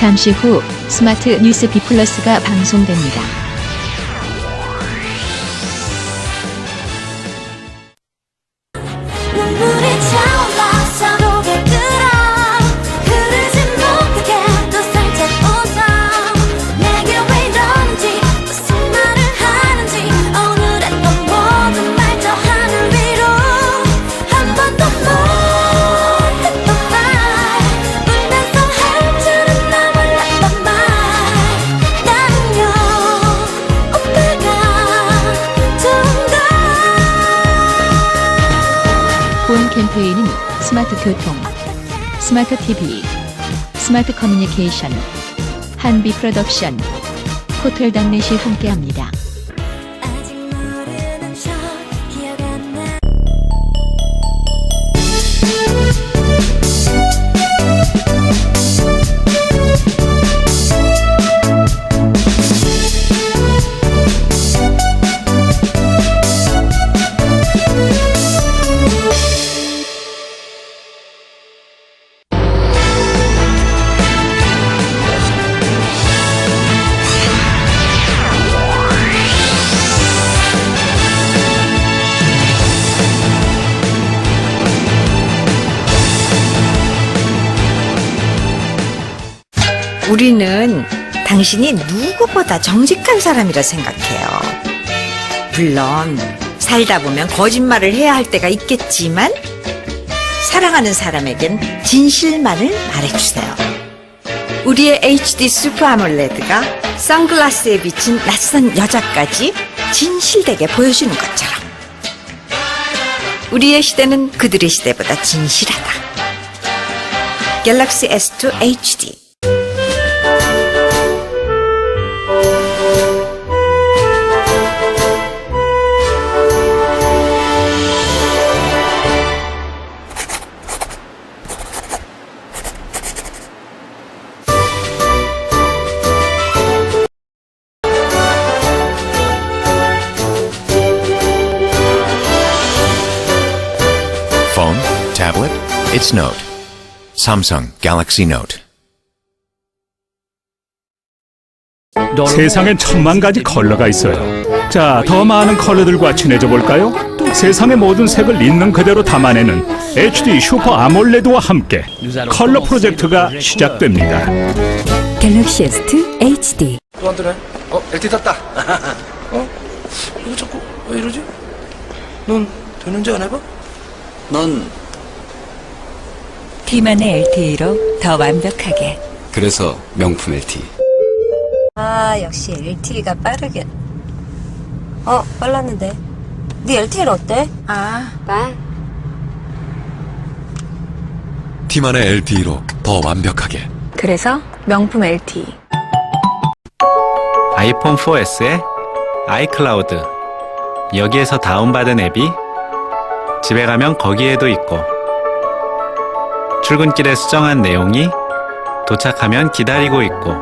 잠시 후 스마트 뉴스 B 플러스가 방송됩니다. 눈물이 차올라 서로를 끌어 흐르지 못하게 또 살짝 웃어 내게 왜 이러는지 무슨 말을 하는지 오늘의 또 모든 말 저 하늘 위로 한 번도 못했던 말 울면서 할 줄은 나 몰랐던 말 나는요 오빠가 좋은가. 본 캠페인은 스마트 교통, 스마트 TV, 스마트 커뮤니케이션, 한비 프로덕션, 호텔 당넷이 함께합니다. 아직 모르는 척 기억 안 나. 우리는 당신이 누구보다 정직한 사람이라 생각해요. 물론 살다 보면 거짓말을 해야 할 때가 있겠지만 사랑하는 사람에겐 진실만을 말해주세요. 우리의 HD 슈퍼 아몰레드가 선글라스에 비친 낯선 여자까지 진실되게 보여주는 것처럼 우리의 시대는 그들의 시대보다 진실하다. 갤럭시 S2 HD. Phone, tablet, it's Note. Samsung Galaxy Note. 세상엔 천만 가지 컬러가 있어요. 자, 더 많은 컬러들과 친해져 볼까요? 세상의 모든 색을 있는 그대로 담아내는 HD 슈퍼 아몰레드와 함께 컬러 프로젝트가 시작됩니다. 갤럭시 S2 HD. 또 안 되네. LTE 탔다. 이거 자꾸 왜 이러지? 넌 되는지 안 해봐? 넌 T만의 LTE로 더 완벽하게. 그래서 명품 LTE. 아, 역시 LTE가 빠르게. 빨랐는데. 네 LTE는 어때? 나? T만의 LTE로 더 완벽하게. 그래서 명품 LTE. 아이폰 4S에 아이클라우드. 여기에서 다운받은 앱이 집에 가면 거기에도 있고, 출근길에 수정한 내용이 도착하면 기다리고 있고,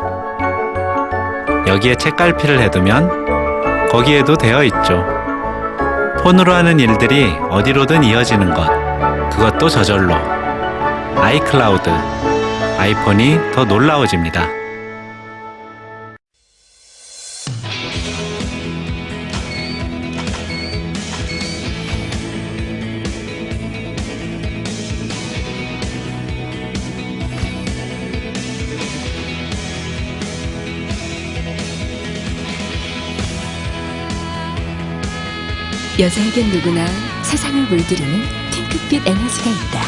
여기에 책갈피를 해두면 거기에도 되어 있죠. 폰으로 하는 일들이 어디로든 이어지는 것, 그것도 저절로. 아이클라우드. 아이폰이 더 놀라워집니다. 여자에겐 누구나 세상을 물들이는 핑크빛 에너지가 있다.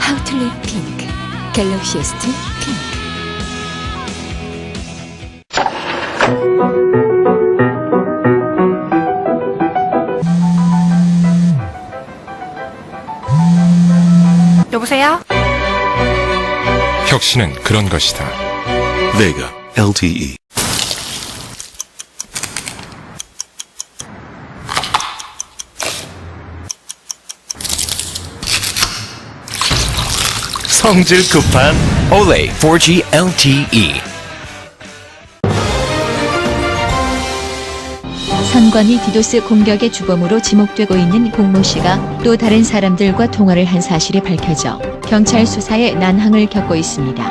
How to live pink. 갤럭시 S2 핑크. 여보세요? 혁신은 그런 것이다. Vega LTE. 성질 급한 Olay 4G LTE. 선관위 디도스 공격의 주범으로 지목되고 있는 공모 씨가 또 다른 사람들과 통화를 한 사실이 밝혀져 경찰 수사에 난항을 겪고 있습니다.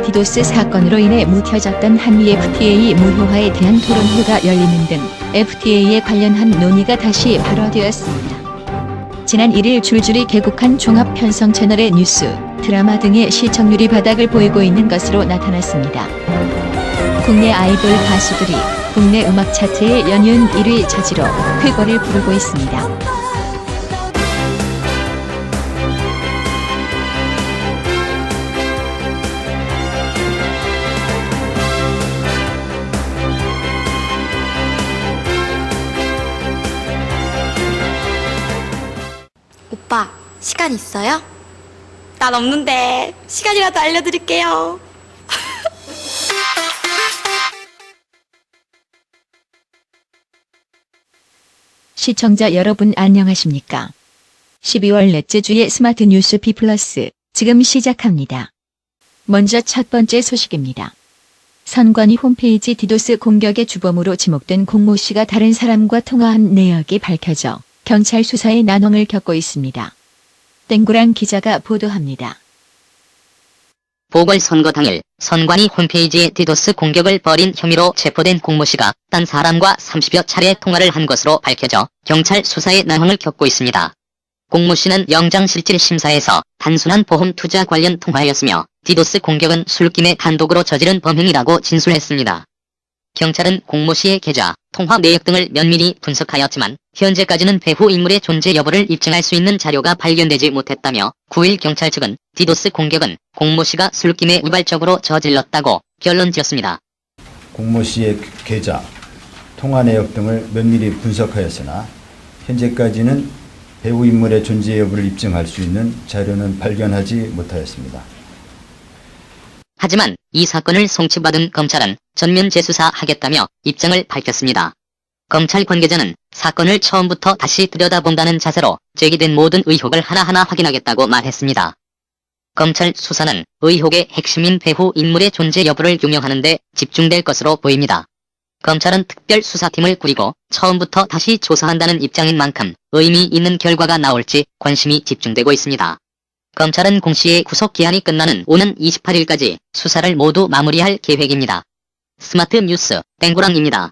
디도스 사건으로 인해 묵혀졌던 한미 FTA 무효화에 대한 토론회가 열리는 등 FTA에 관련한 논의가 다시 발화되었습니다. 지난 1일 줄줄이 개국한 종합 편성 채널의 뉴스, 드라마 등의 시청률이 바닥을 보이고 있는 것으로 나타났습니다. 국내 아이돌 가수들이 국내 음악 차트의 연이은 1위 차지로 쾌거를 부르고 있습니다. 오빠, 시간 있어요? 난 없는데 시간이라도 알려드릴게요. 시청자 여러분 안녕하십니까? 12월 넷째 주의 스마트 뉴스 B+, 지금 시작합니다. 먼저 첫 번째 소식입니다. 선관위 홈페이지 디도스 공격의 주범으로 지목된 공모 씨가 다른 사람과 통화한 내역이 밝혀져 경찰 수사에 난항을 겪고 있습니다. 땡구랑 기자가 보도합니다. 보궐선거 당일 선관위 홈페이지에 디도스 공격을 벌인 혐의로 체포된 공모 씨가 딴 사람과 30여 차례 통화를 한 것으로 밝혀져 경찰 수사에 난항을 겪고 있습니다. 공모 씨는 영장실질심사에서 단순한 보험 투자 관련 통화였으며 디도스 공격은 술김에 단독으로 저지른 범행이라고 진술했습니다. 경찰은 공모 씨의 계좌, 통화 내역 등을 면밀히 분석하였지만 현재까지는 배후 인물의 존재 여부를 입증할 수 있는 자료가 발견되지 못했다며 9일 경찰 측은 디도스 공격은 공모 씨가 술김에 우발적으로 저질렀다고 결론지었습니다. 공모 씨의 계좌, 통화 내역 등을 면밀히 분석하였으나 현재까지는 배후 인물의 존재 여부를 입증할 수 있는 자료는 발견하지 못하였습니다. 하지만 이 사건을 송치받은 검찰은 전면 재수사하겠다며 입장을 밝혔습니다. 검찰 관계자는 사건을 처음부터 다시 들여다본다는 자세로 제기된 모든 의혹을 하나하나 확인하겠다고 말했습니다. 검찰 수사는 의혹의 핵심인 배후 인물의 존재 여부를 규명하는 데 집중될 것으로 보입니다. 검찰은 특별수사팀을 꾸리고 처음부터 다시 조사한다는 입장인 만큼 의미 있는 결과가 나올지 관심이 집중되고 있습니다. 검찰은 공 씨의 구속기한이 끝나는 오는 28일까지 수사를 모두 마무리할 계획입니다. 스마트 뉴스 땡구랑입니다.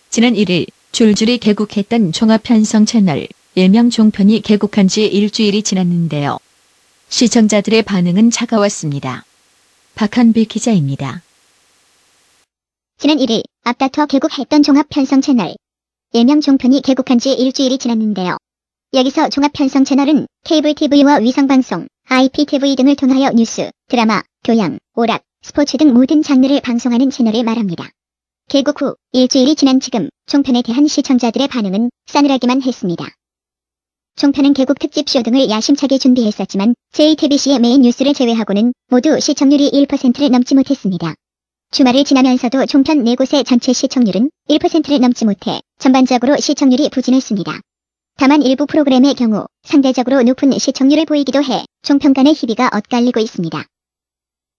지난 1일 줄줄이 개국했던 종합편성 채널 일명 종편이 개국한 지 일주일이 지났는데요. 시청자들의 반응은 차가웠습니다. 박한비 기자입니다. 지난 1일 앞다퉈 개국했던 종합편성 채널 일명 종편이 개국한 지 일주일이 지났는데요. 여기서 종합편성 채널은 케이블 TV와 위성방송, IPTV 등을 통하여 뉴스, 드라마, 교양, 오락, 스포츠 등 모든 장르를 방송하는 채널을 말합니다. 개국 후 일주일이 지난 지금 종편에 대한 시청자들의 반응은 싸늘하기만 했습니다. 종편은 개국 특집쇼 등을 야심차게 준비했었지만 JTBC의 메인 뉴스를 제외하고는 모두 시청률이 1%를 넘지 못했습니다. 주말을 지나면서도 종편 4곳의 전체 시청률은 1%를 넘지 못해 전반적으로 시청률이 부진했습니다. 다만 일부 프로그램의 경우 상대적으로 높은 시청률을 보이기도 해 종편 간의 희비가 엇갈리고 있습니다.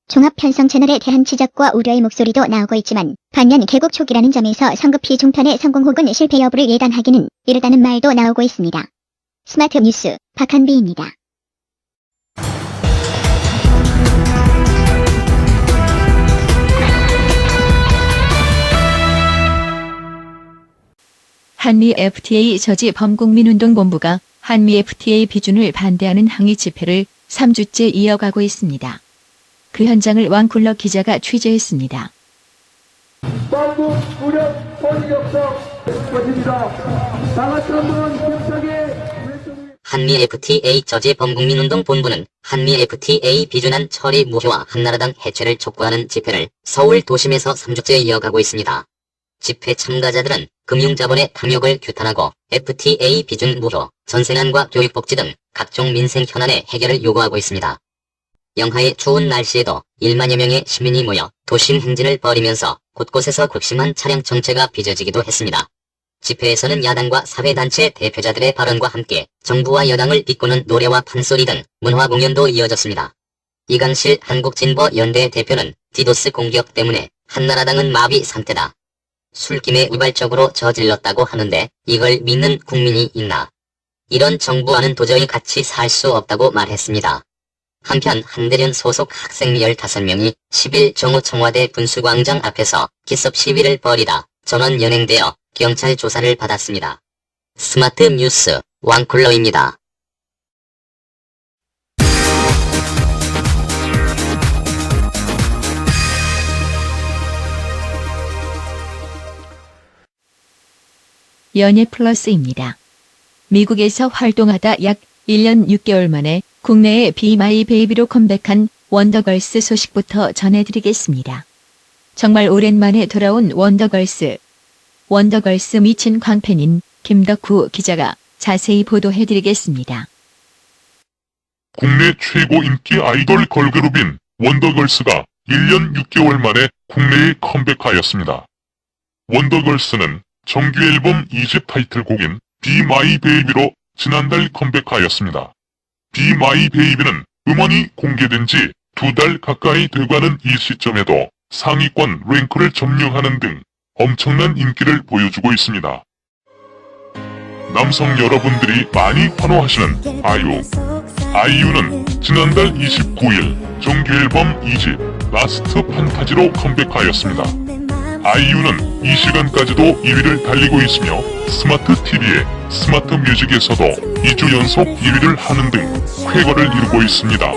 종합편성 채널에 대한 지적과 우려의 목소리도 나오고 있지만 반면 개국 초기라는 점에서 성급히 종편의 성공 혹은 실패 여부를 예단하기는 이르다는 말도 나오고 있습니다. 스마트 뉴스 박한비입니다. 한미 FTA 저지 범국민운동본부가 한미 FTA 비준을 반대하는 항의 집회를 3주째 이어가고 있습니다. 그 현장을 왕쿨러 기자가 취재했습니다. 반국 무력 권력적 것입니다. 다 같이 한번 힘차게 한미 FTA 저지 범국민운동 본부는 한미 FTA 비준안 처리 무효와 한나라당 해체를 촉구하는 집회를 서울 도심에서 3주째 이어가고 있습니다. 집회 참가자들은 금융자본의 탐욕을 규탄하고 FTA 비준 무효, 전세난과 교육복지 등 각종 민생 현안의 해결을 요구하고 있습니다. 영하의 추운 날씨에도 1만여 명의 시민이 모여 도심 행진을 벌이면서 곳곳에서 극심한 차량 정체가 빚어지기도 했습니다. 집회에서는 야당과 사회단체 대표자들의 발언과 함께 정부와 여당을 비꼬는 노래와 판소리 등 문화공연도 이어졌습니다. 이강실 한국진보연대 대표는 디도스 공격 때문에 한나라당은 마비 상태다. 술김에 우발적으로 저질렀다고 하는데 이걸 믿는 국민이 있나. 이런 정부와는 도저히 같이 살 수 없다고 말했습니다. 한편 한대련 소속 학생 15명이 10일 정오 청와대 분수광장 앞에서 기습 시위를 벌이다 전원 연행되어 경찰 조사를 받았습니다. 스마트 뉴스 왕쿨러입니다. 연예 플러스입니다. 미국에서 활동하다 약 1년 6개월 만에 국내에 비 마이 베이비로 컴백한 원더걸스 소식부터 전해드리겠습니다. 정말 오랜만에 돌아온 원더걸스. 원더걸스 미친 광팬인 김덕후 기자가 자세히 보도해드리겠습니다. 국내 최고 인기 아이돌 걸그룹인 원더걸스가 1년 6개월 만에 국내에 컴백하였습니다. 원더걸스는 정규 앨범 2집 타이틀곡인 Be My Baby로 지난달 컴백하였습니다. Be My Baby는 음원이 공개된 지 2달 가까이 돼가는 이 시점에도 상위권 랭크를 점령하는 등 엄청난 인기를 보여주고 있습니다. 남성 여러분들이 많이 환호하시는 아이유. 아이유는 지난달 29일 정규 앨범 2집 라스트 판타지로 컴백하였습니다. 아이유는 이 시간까지도 2위를 달리고 있으며 스마트 TV의 스마트 뮤직에서도 2주 연속 2위를 하는 등 쾌거를 이루고 있습니다.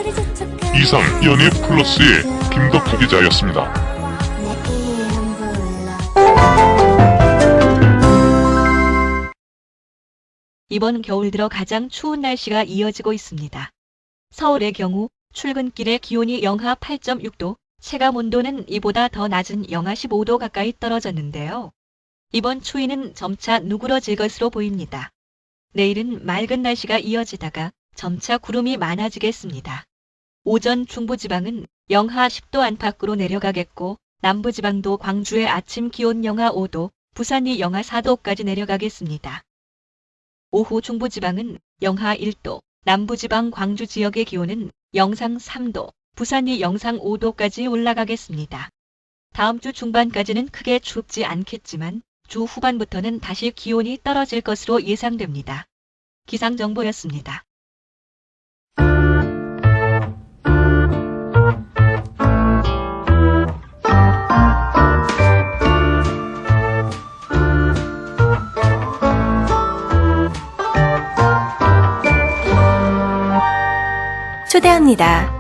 이상 연예 플러스의 김덕후 기자였습니다. 이번 겨울 들어 가장 추운 날씨가 이어지고 있습니다. 서울의 경우 출근길에 기온이 영하 8.6도, 체감 온도는 이보다 더 낮은 영하 15도 가까이 떨어졌는데요. 이번 추위는 점차 누그러질 것으로 보입니다. 내일은 맑은 날씨가 이어지다가 점차 구름이 많아지겠습니다. 오전 중부지방은 영하 10도 안팎으로 내려가겠고 남부지방도 광주의 아침 기온 영하 5도, 부산이 영하 4도까지 내려가겠습니다. 오후 중부지방은 영하 1도, 남부지방 광주 지역의 기온은 영상 3도, 부산이 영상 5도까지 올라가겠습니다. 다음 주 중반까지는 크게 춥지 않겠지만 주 후반부터는 다시 기온이 떨어질 것으로 예상됩니다. 기상정보였습니다. 초대합니다.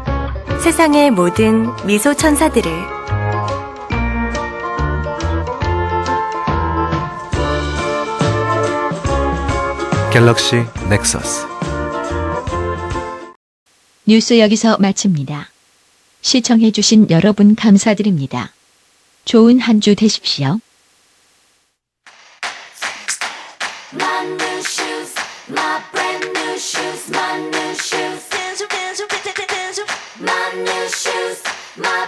세상의 모든 미소 천사들을. 갤럭시 넥서스. 뉴스 여기서 마칩니다. 시청해주신 여러분 감사드립니다. 좋은 한 주 되십시오. My new shoes, my brand new shoes, my new shoes. My new shoes, my